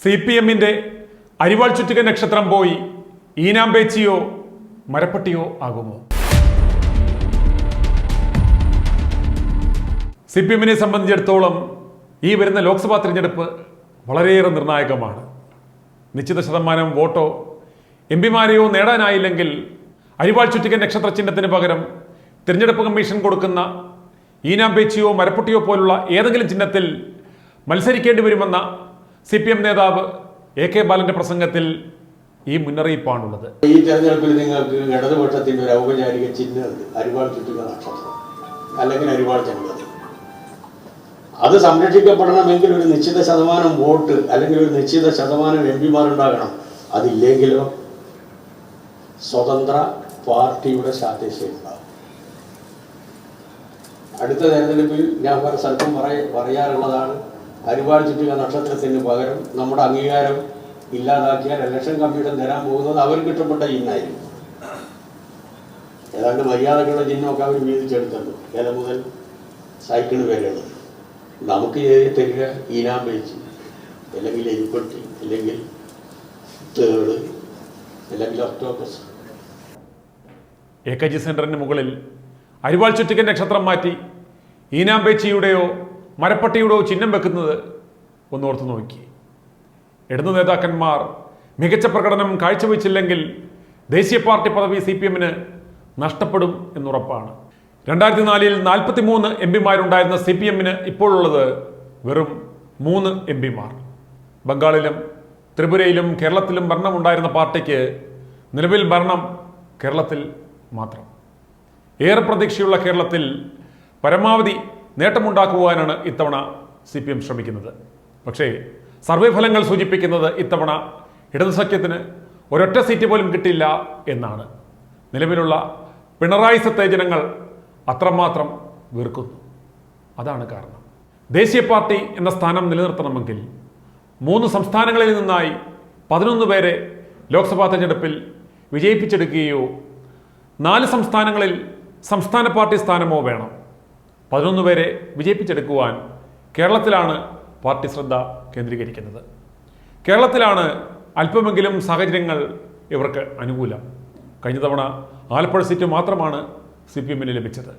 CPM-ന്റെ അരിവാൾ ചുറ്റിക നക്ഷത്രം പോയി ഈനാമ്പേച്ചിയോ മരപ്പട്ടിയോ ആകുമോ? CPM-നെ സംബന്ധിച്ചിടത്തോളം ഈ വരുന്ന ലോക്സഭാ തിരഞ്ഞെടുപ്പ് വളരെയേറെ നിർണായകമാണ്. നിശ്ചിത ശതമാനം വോട്ടോ MP-മാരെയോ നേടാനായില്ലെങ്കിൽ അരിവാൾ ചുറ്റിക നക്ഷത്ര ചിഹ്നത്തിന് പകരം തിരഞ്ഞെടുപ്പ് കമ്മീഷൻ കൊടുക്കുന്ന ഈനാമ്പേച്ചിയോ മരപ്പട്ടിയോ പോലുള്ള ഏതെങ്കിലും ചിഹ്നത്തിൽ മത്സരിക്കേണ്ടി വരുമെന്ന CPM നേതാവ് AK ബാലന്റെ പ്രസംഗത്തിൽ ഈ മുന്നറിയിപ്പാണുള്ളത്. ഈ തെരഞ്ഞെടുപ്പിൽ നിങ്ങൾക്ക് ഇടതുപക്ഷത്തിന്റെ ഒരു ഔപചാരിക ചിഹ്നമുണ്ട്, അരിവാൾ ചുറ്റിക നക്ഷത്രം അല്ലെങ്കിൽ അരിവാൾ ചങ്ങല. അത് സംരക്ഷിക്കപ്പെടണമെങ്കിൽ ഒരു നിശ്ചിത ശതമാനം വോട്ട് അല്ലെങ്കിൽ ഒരു നിശ്ചിത ശതമാനം MP-മാരുണ്ടാകണം. അതില്ലെങ്കിലോ സ്വതന്ത്ര പാർട്ടിയുടെ സാധ്യതയുണ്ടാകും. അടുത്ത തെരഞ്ഞെടുപ്പിൽ ഞാൻ പല സ്ഥലത്തും പറയാറുള്ളതാണ്, അരിവാൾ ചുറ്റിക നക്ഷത്രത്തിന് പകരം നമ്മുടെ അംഗീകാരം ഇല്ലാതാക്കിയാൽ ഇലക്ഷൻ കമ്മീഷൻ തരാൻ പോകുന്നത് അവർക്ക് ഇഷ്ടപ്പെട്ട ചിഹ്നമായിരിക്കും. ഏതാണ്ട് മര്യാദക്കുള്ള ചിഹ്നമൊക്കെ അവർ വീതിച്ചെടുത്തുള്ളൂ. ഏത മുതൽ സൈക്കിള് വരെയാണ്. നമുക്ക് തരിക ഈനാമ്പേച്ചി അല്ലെങ്കിൽ എരിപ്പട്ടി അല്ലെങ്കിൽ തേള് അല്ലെങ്കിൽ ഒക്ടോപ്പസ്. AKG സെന്ററിന് മുകളിൽ അരിവാൾ ചുറ്റിക നക്ഷത്രം മാറ്റി ഈനാമ്പേച്ചിയുടെയോ മരപ്പട്ടിയുടെയോ ചിഹ്നം വെക്കുന്നത് ഒന്നോർത്ത് നോക്കി. ഇടതു നേതാക്കന്മാർ മികച്ച പ്രകടനം കാഴ്ചവെച്ചില്ലെങ്കിൽ ദേശീയ പാർട്ടി പദവി CPM-ന് നഷ്ടപ്പെടും എന്നുറപ്പാണ്. 2004-ൽ 43 MP-മാരുണ്ടായിരുന്ന CPM-ന് ഇപ്പോഴുള്ളത് വെറും 3 MP-മാർ. ബംഗാളിലും ത്രിപുരയിലും കേരളത്തിലും ഭരണമുണ്ടായിരുന്ന പാർട്ടിക്ക് നിലവിൽ ഭരണം കേരളത്തിൽ മാത്രം. ഏറെ പ്രതീക്ഷയുള്ള കേരളത്തിൽ പരമാവധി നേട്ടമുണ്ടാക്കുവാനാണ് ഇത്തവണ CPM ശ്രമിക്കുന്നത്. പക്ഷേ സർവേ ഫലങ്ങൾ സൂചിപ്പിക്കുന്നത് ഇത്തവണ ഇടതു സഖ്യത്തിന് ഒരൊറ്റ സീറ്റ് പോലും കിട്ടില്ല എന്നാണ്. നിലവിലുള്ള പിണറായി സത്തെ ജനങ്ങൾ അത്രമാത്രം വെറുക്കുന്നു. അതാണ് കാരണം. ദേശീയ പാർട്ടി എന്ന സ്ഥാനം നിലനിർത്തണമെങ്കിൽ 3 സംസ്ഥാനങ്ങളിൽ നിന്നായി 11 പേരെ ലോക്സഭാ തെരഞ്ഞെടുപ്പിൽ വിജയിപ്പിച്ചെടുക്കുകയോ 4 സംസ്ഥാനങ്ങളിൽ സംസ്ഥാന പാർട്ടി സ്ഥാനമോ വേണം. 11 പേരെ വിജയിപ്പിച്ചെടുക്കുവാൻ കേരളത്തിലാണ് പാർട്ടി ശ്രദ്ധ കേന്ദ്രീകരിക്കുന്നത്. കേരളത്തിലാണ് അല്പമെങ്കിലും സാഹചര്യങ്ങൾ ഇവർക്ക് അനുകൂലം. കഴിഞ്ഞ തവണ ആലപ്പുഴ സീറ്റ് മാത്രമാണ് CPM-ന് ലഭിച്ചത്.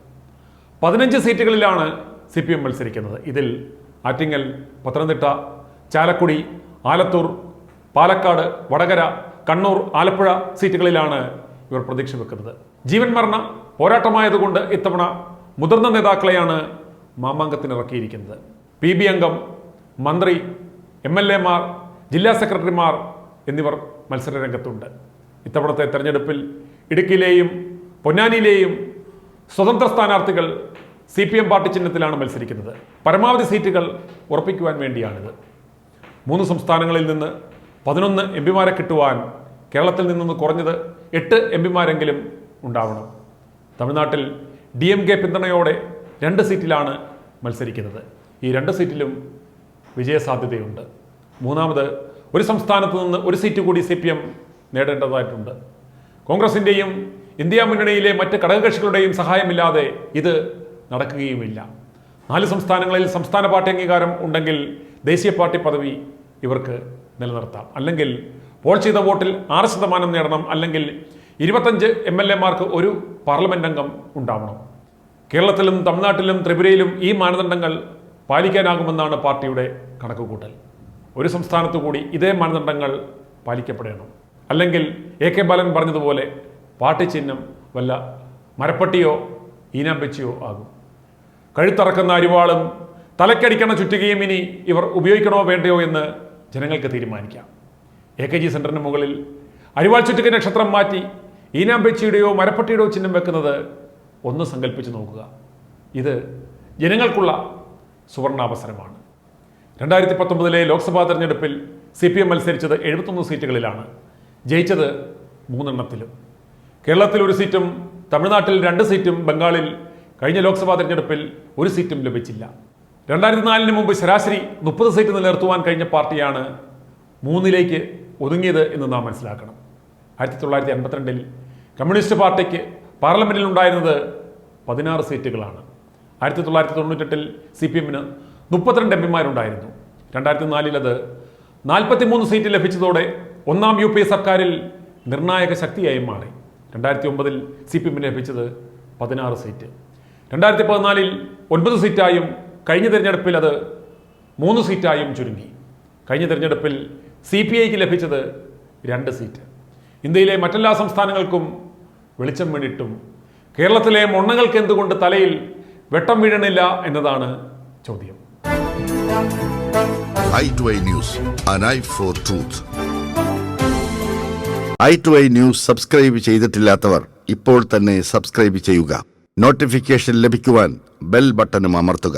15 സീറ്റുകളിലാണ് CPM മത്സരിക്കുന്നത്. ഇതിൽ ആറ്റിങ്ങൽ, പത്തനംതിട്ട, ചാലക്കുടി, ആലത്തൂർ, പാലക്കാട്, വടകര, കണ്ണൂർ, ആലപ്പുഴ സീറ്റുകളിലാണ് ഇവർ പ്രതീക്ഷ വെക്കുന്നത്. ജീവൻ മരണ പോരാട്ടമായതുകൊണ്ട് ഇത്തവണ മുതിർന്ന നേതാക്കളെയാണ് മാമാങ്കത്തിനിറക്കിയിരിക്കുന്നത്. PB അംഗം, മന്ത്രി, MLA-മാർ, ജില്ലാ സെക്രട്ടറിമാർ എന്നിവർ മത്സര രംഗത്തുണ്ട്. ഇത്തവണത്തെ തെരഞ്ഞെടുപ്പിൽ ഇടുക്കിയിലെയും പൊന്നാനിയിലെയും സ്വതന്ത്ര സ്ഥാനാർത്ഥികൾ CPM പാർട്ടി ചിഹ്നത്തിലാണ് മത്സരിക്കുന്നത്. പരമാവധി സീറ്റുകൾ ഉറപ്പിക്കുവാൻ വേണ്ടിയാണിത്. 3 സംസ്ഥാനങ്ങളിൽ നിന്ന് 11 MP-മാരെ കിട്ടുവാൻ കേരളത്തിൽ നിന്ന് കുറഞ്ഞത് 8 MP-മാരെങ്കിലും ഉണ്ടാവണം. തമിഴ്നാട്ടിൽ DMK പിന്തുണയോടെ 2 സീറ്റിലാണ് മത്സരിക്കുന്നത്. ഈ 2 സീറ്റിലും വിജയസാധ്യതയുണ്ട്. മൂന്നാമത് ഒരു സംസ്ഥാനത്ത് നിന്ന് 1 സീറ്റ് കൂടി CPM നേടേണ്ടതായിട്ടുണ്ട്. കോൺഗ്രസിൻ്റെയും ഇന്ത്യ മുന്നണിയിലെ മറ്റ് ഘടകകക്ഷികളുടെയും സഹായമില്ലാതെ ഇത് നടക്കുകയുമില്ല. 4 സംസ്ഥാനങ്ങളിൽ സംസ്ഥാന പാർട്ടി അംഗീകാരം ഉണ്ടെങ്കിൽ ദേശീയ പാർട്ടി പദവി ഇവർക്ക് നിലനിർത്താം. അല്ലെങ്കിൽ പോൾ ചെയ്ത വോട്ടിൽ 6% നേടണം. അല്ലെങ്കിൽ 25 MLA-മാർക്ക് ഒരു പാർലമെന്റ് അംഗം ഉണ്ടാവണം. കേരളത്തിലും തമിഴ്നാട്ടിലും ത്രിപുരയിലും ഈ മാനദണ്ഡങ്ങൾ പാലിക്കാനാകുമെന്നാണ് പാർട്ടിയുടെ കണക്കുകൂട്ടൽ. ഒരു സംസ്ഥാനത്തു കൂടി ഇതേ മാനദണ്ഡങ്ങൾ പാലിക്കപ്പെടണം. അല്ലെങ്കിൽ AK ബാലൻ പറഞ്ഞതുപോലെ പാർട്ടി ചിഹ്നം വല്ല മരപ്പട്ടിയോ ഈനാമ്പെച്ചിയോ ആകും. കഴുത്തറക്കുന്ന അരിവാളും തലക്കടിക്കണ ചുറ്റുകയും ഇനി ഇവർ ഉപയോഗിക്കണോ വേണ്ടയോ എന്ന് ജനങ്ങൾക്ക് തീരുമാനിക്കാം. AKG സെന്ററിന് മുകളിൽ അരിവാൾ ചുറ്റിക നക്ഷത്രം മാറ്റി ഈനാമ്പെച്ചിയുടെയോ മരപ്പട്ടിയുടെയോ ചിഹ്നം വെക്കുന്നത് ഒന്ന് സങ്കല്പിച്ച് നോക്കുക. ഇത് ജനങ്ങൾക്കുള്ള സുവർണാവസരമാണ്. 2019-ലെ ലോക്സഭാ തെരഞ്ഞെടുപ്പിൽ CPM മത്സരിച്ചത് 71 സീറ്റുകളിലാണ്. ജയിച്ചത് 3 എണ്ണത്തിലും. കേരളത്തിൽ 1 സീറ്റും തമിഴ്നാട്ടിൽ 2 സീറ്റും ബംഗാളിൽ കഴിഞ്ഞ ലോക്സഭാ തെരഞ്ഞെടുപ്പിൽ 1 സീറ്റും ലഭിച്ചില്ല. 2004-ന് മുമ്പ് ശരാശരി 30 സീറ്റ് നിലനിർത്തുവാൻ കഴിഞ്ഞ പാർട്ടിയാണ് 3-ലേക്ക് ഒതുങ്ങിയത് എന്ന് നാം മനസ്സിലാക്കണം. 1952-ൽ കമ്മ്യൂണിസ്റ്റ് പാർട്ടിക്ക് പാർലമെന്റിൽ ഉണ്ടായിരുന്നത് 16 സീറ്റുകളാണ്. 1998-ൽ CPM-ന് 32 MP-മാരുണ്ടായിരുന്നു. 2004-ൽ അത് 43 സീറ്റ് ലഭിച്ചതോടെ ഒന്നാം UPA സർക്കാരിൽ നിർണായക ശക്തിയായി മാറി. 2009 CPM ലഭിച്ചത് 16 സീറ്റ്, 2014 9 സീറ്റായും കഴിഞ്ഞ തിരഞ്ഞെടുപ്പിൽ അത് 3 സീറ്റായും ചുരുങ്ങി. കഴിഞ്ഞ തിരഞ്ഞെടുപ്പിൽ CPIക്ക് ലഭിച്ചത് 2 സീറ്റ്. ഇന്ത്യയിലെ മറ്റെല്ലാ സംസ്ഥാനങ്ങൾക്കും വെളിച്ചം വീണിട്ടും കേരളത്തിലെ മൊണ്ണങ്ങൾക്ക് എന്തുകൊണ്ട് തലയിൽ വെട്ടം വീഴണില്ല എന്നതാണ് ചോദ്യം. i2i News, an eye for truth. i2i News subscribe ചെയ്തിട്ടില്ലാത്തവർ ഇപ്പോൾ തന്നെ സബ്സ്ക്രൈബ് ചെയ്യുക. നോട്ടിഫിക്കേഷൻ ലഭിക്കുവാൻ ബെൽ ബട്ടണും അമർത്തുക.